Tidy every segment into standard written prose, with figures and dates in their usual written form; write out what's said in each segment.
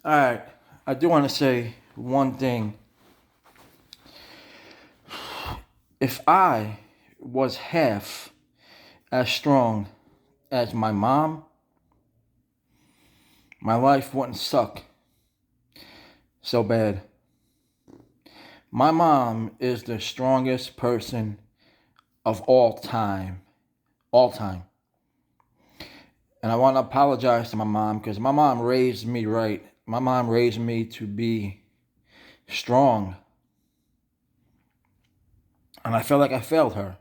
All right, I do want to say one thing. If I was half as strong as my mom, my life wouldn't suck so bad. My mom is the strongest person of all time. All time. And I want to apologize to my mom because my mom raised me right. My mom raised me to be strong. And I felt like I failed her.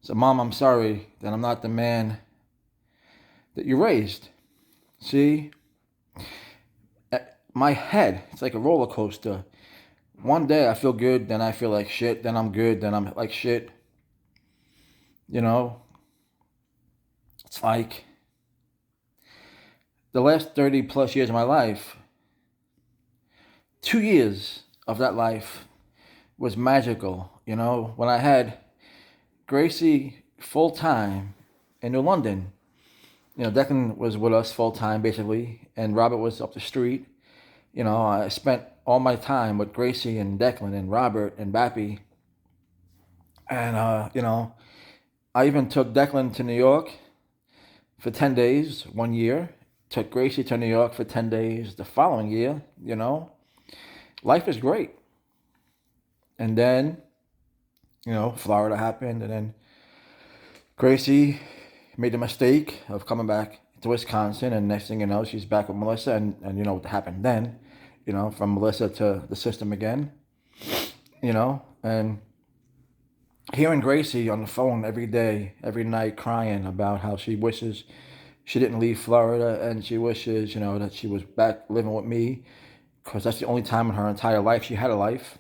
So, Mom, I'm sorry that I'm not the man that you raised. See, my head, it's like a roller coaster. One day I feel good, then I feel like shit, then I'm good, then I'm like shit. You know, it's like the last 30 plus years of my life, 2 years of that life was magical. You know, when I had Gracie full time in New London, Declan was with us full time basically, and Robert was up the street. I spent all my time with Gracie and Declan and Robert and Bappy. And, I even took Declan to New York for 10 days 1 year. Took Gracie to New York for 10 days the following year. Life is great. And then, Florida happened. And then Gracie made the mistake of coming back to Wisconsin. And next thing you know, she's back with Melissa. And you know what happened then, from Melissa to the system again, and hearing Gracie on the phone every day, every night, crying about how she wishes she didn't leave Florida and she wishes, that she was back living with me because that's the only time in her entire life she had a life,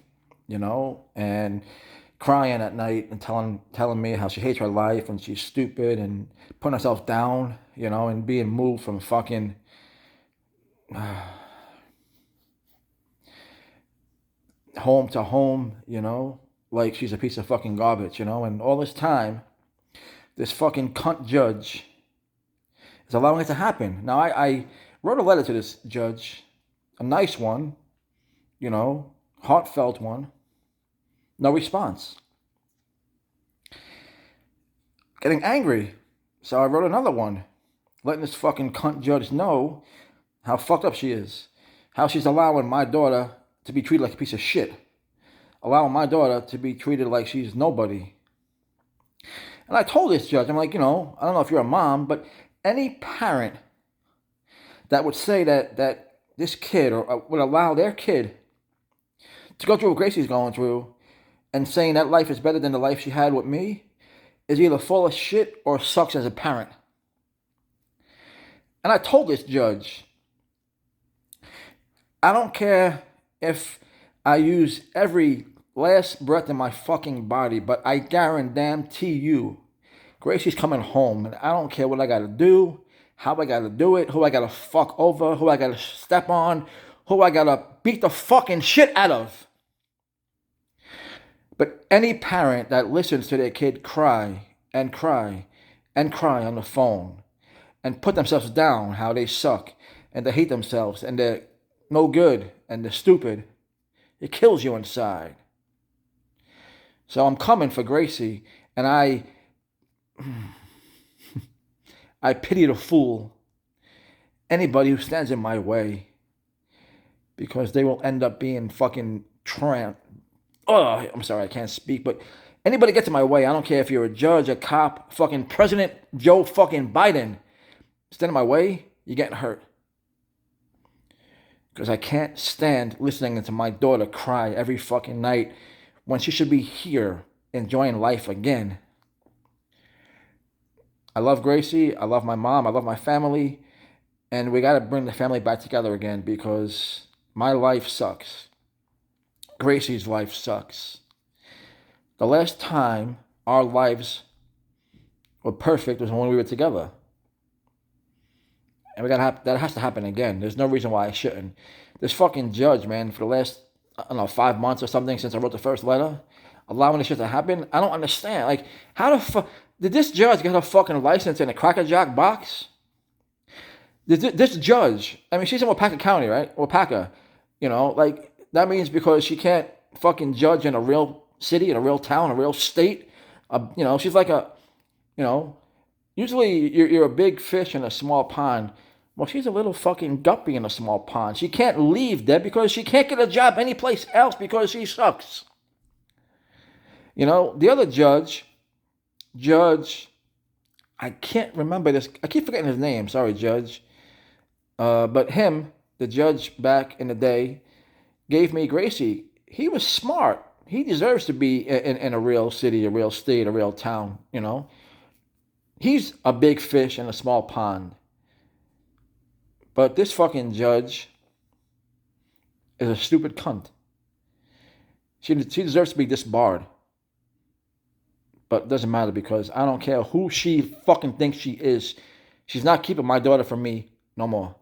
and crying at night and telling me how she hates her life and she's stupid and putting herself down, and being moved from fucking home to home, like she's a piece of fucking garbage, and all this time, this fucking cunt judge is allowing it to happen. Now, I wrote a letter to this judge, a nice one, heartfelt one, no response. Getting angry, so I wrote another one, letting this fucking cunt judge know how fucked up she is, how she's allowing my daughter to be treated like a piece of shit, allowing my daughter to be treated like she's nobody. And I told this judge, I'm like, I don't know if you're a mom, but any parent that would say that this kid or would allow their kid to go through what Gracie's going through and saying that life is better than the life she had with me is either full of shit or sucks as a parent. And I told this judge, I don't care if I use every last breath in my fucking body, but I guarantee you, Gracie's coming home, and I don't care what I gotta do, how I gotta do it, who I gotta fuck over, who I gotta step on, who I gotta beat the fucking shit out of. But any parent that listens to their kid cry and cry and cry on the phone and put themselves down how they suck and they hate themselves and they're no good and they're stupid, it kills you inside. So I'm coming for Gracie, and I pity the fool, anybody who stands in my way, because they will end up being fucking Oh, I'm sorry, I can't speak, but anybody gets in my way, I don't care if you're a judge, a cop, fucking President Joe fucking Biden, stand in my way, you're getting hurt. Because I can't stand listening to my daughter cry every fucking night when she should be here enjoying life again. I love Gracie, I love my mom, I love my family, and we gotta bring the family back together again because my life sucks. Gracie's life sucks. The last time our lives were perfect was when we were together. And that has to happen again. There's no reason why I shouldn't. This fucking judge, man, for the last, I don't know, 5 months or something since I wrote the first letter, allowing this shit to happen, I don't understand. Like, how the fuck did this judge get a fucking license in a Cracker Jack box? This judge, I mean, she's in Wapaka County, right? Wapaka, like that means because she can't fucking judge in a real city, in a real town, a real state. She's like you know, usually you're a big fish in a small pond. Well, she's a little fucking guppy in a small pond. She can't leave there because she can't get a job anyplace else because she sucks. The other judge, I can't remember this. I keep forgetting his name. Sorry, Judge. But him, the judge back in the day, gave me Gracie. He was smart. He deserves to be in a real city, a real state, a real town, He's a big fish in a small pond. But this fucking judge is a stupid cunt. She deserves to be disbarred. But it doesn't matter because I don't care who she fucking thinks she is. She's not keeping my daughter from me no more.